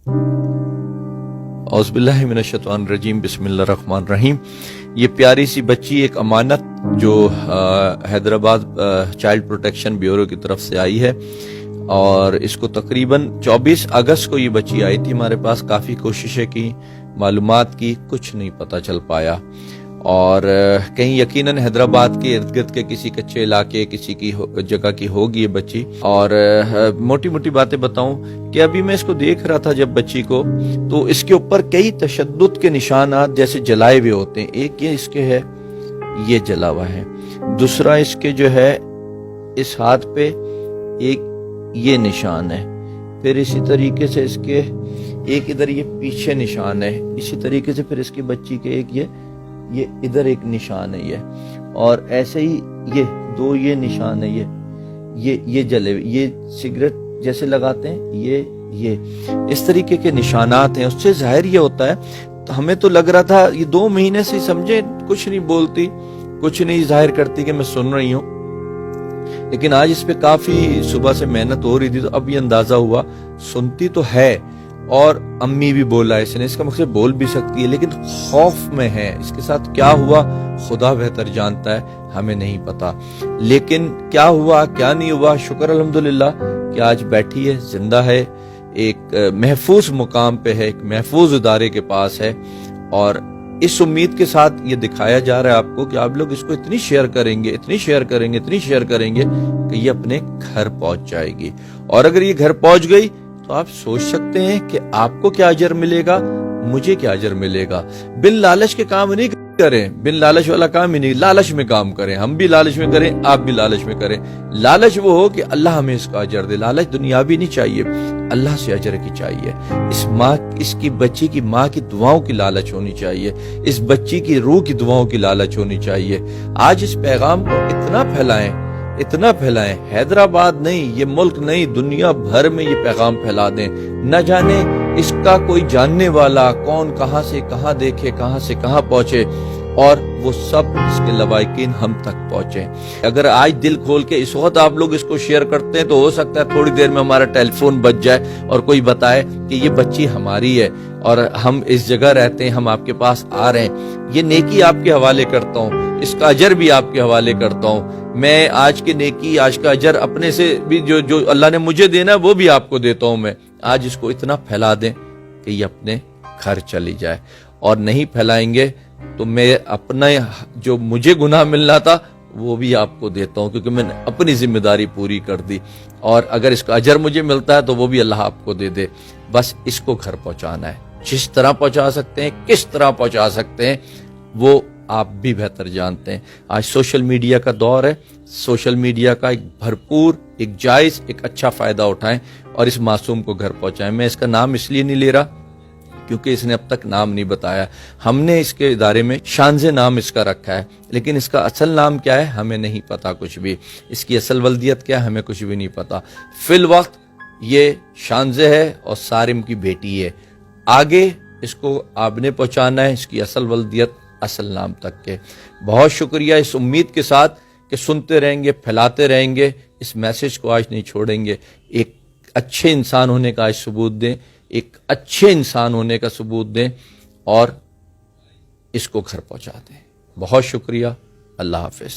औज़ बिल्लाहि मिनश शैतानिर रजीम, बिस्मिल्लाहिर रहमानिर रहीम। ये प्यारी सी बच्ची एक अमानत जो हैदराबाद चाइल्ड प्रोटेक्शन ब्यूरो की तरफ से आई है, और इसको तकरीबन 24 अगस्त को ये बच्ची आई थी हमारे पास। काफ़ी कोशिशें की, मालूमात की, कुछ नहीं पता चल पाया। और कहीं यकीनन हैदराबाद के इर्द गिर्द के किसी कच्चे इलाके, किसी की जगह की होगी ये बच्ची। और मोटी मोटी बातें बताऊं कि अभी मैं इसको देख रहा था जब बच्ची को, तो इसके ऊपर कई तशद्दुद के निशानात जैसे जलाए हुए होते हैं। एक ये इसके है, ये जला हुआ है। दूसरा इसके जो है इस हाथ पे एक ये निशान है। फिर इसी तरीके से इसके एक इधर ये पीछे निशान है। इसी तरीके से फिर इसकी बच्ची के एक ये इधर एक निशान है ये, और ऐसे ही ये दो ये निशान है। ये जले हुए, ये सिगरेट जैसे लगाते हैं, ये इस तरीके के निशानात हैं। उससे जाहिर ये होता है, तो हमें तो लग रहा था ये 2 महीने से समझे कुछ नहीं बोलती, कुछ नहीं जाहिर करती कि मैं सुन रही हूँ। लेकिन आज इस पे काफी सुबह से मेहनत हो रही थी, तो अब ये अंदाजा हुआ सुनती तो है, और अम्मी भी बोला है इसने, इसका मकसद बोल भी सकती है, लेकिन खौफ में है। इसके साथ क्या हुआ खुदा बेहतर जानता है, हमें नहीं पता। लेकिन क्या हुआ क्या नहीं हुआ, शुक्र अल्हम्दुलिल्लाह कि आज बैठी है, जिंदा है, एक महफूज मुकाम पे है, एक महफूज इदारे के पास है। और इस उम्मीद के साथ ये दिखाया जा रहा है आपको कि आप लोग इसको इतनी शेयर करेंगे, इतनी शेयर करेंगे, इतनी शेयर करेंगे कि ये अपने घर पहुंच जाएगी। और अगर ये घर पहुंच गई तो आप सोच सकते हैं कि आपको क्या अजर मिलेगा, मुझे क्या अजर मिलेगा। बिन लालच के काम नहीं करें, बिन लालच वाला काम ही नहीं, लालच में काम करें। हम भी लालच में करें, आप भी लालच में करें। लालच वो हो कि अल्लाह हमें इसका अजर दे। लालच दुनियावी नहीं चाहिए, अल्लाह से अजर की चाहिए। इस माँ, इसकी बच्ची की माँ की दुआओं की लालच होनी चाहिए, इस बच्ची की रूह की दुआओं की लालच होनी चाहिए। आज इस पैगाम को इतना फैलाएं, हैदराबाद नहीं, ये मुल्क नहीं, दुनिया भर में ये पैगाम फैला दें। न जाने इसका कोई जानने वाला कौन कहां से कहां देखे, कहां से कहां पहुंचे, और वो सब इसके लवाकिन हम तक पहुंचे। अगर आज दिल खोल के इस वक्त आप लोग इसको शेयर करते हैं, तो हो सकता है थोड़ी देर में हमारा टेलीफोन बज जाए और कोई बताए कि ये बच्ची हमारी है और हम इस जगह रहते हैं, हम आपके पास आ रहे हैं। ये नेकी आपके हवाले करता हूँ, इसका अजर भी आपके हवाले करता हूँ। मैं आज की नेकी, आज का अजर अपने से भी जो अल्लाह ने मुझे देना वो भी आपको देता हूँ मैं। आज इसको इतना फैला दें कि ये अपने घर चली जाए, और नहीं फैलाएंगे तो मैं अपना जो मुझे गुनाह मिलना था वो भी आपको देता हूँ, क्योंकि मैंने अपनी जिम्मेदारी पूरी कर दी। और अगर इसका अजर मुझे मिलता है तो वो भी अल्लाह आपको दे दे। बस इसको घर पहुंचाना है। जिस तरह पहुंचा सकते हैं, किस तरह पहुंचा सकते हैं, वो आप भी बेहतर जानते हैं। आज सोशल मीडिया का दौर है, सोशल मीडिया का एक भरपूर, एक जायज, एक अच्छा फायदा उठाएं और इस मासूम को घर पहुंचाएं। मैं इसका नाम इसलिए नहीं ले रहा क्योंकि इसने अब तक नाम नहीं बताया। हमने इसके इदारे में शानजे नाम इसका रखा है, लेकिन इसका असल नाम क्या है हमें नहीं पता कुछ भी। इसकी असल वल्दियत क्या है हमें कुछ भी नहीं पता। फिल वक्त ये शानजे है और सारिम की बेटी है। आगे इसको आपने पहुंचाना है इसकी असल वल्दियत, असल नाम तक के। बहुत शुक्रिया, इस उम्मीद के साथ कि सुनते रहेंगे, फैलाते रहेंगे, इस मैसेज को आज नहीं छोड़ेंगे। एक अच्छे इंसान होने का आज सबूत दें, एक अच्छे इंसान होने का सबूत दें, और इसको घर पहुंचा दें। बहुत शुक्रिया, अल्लाह हाफिज।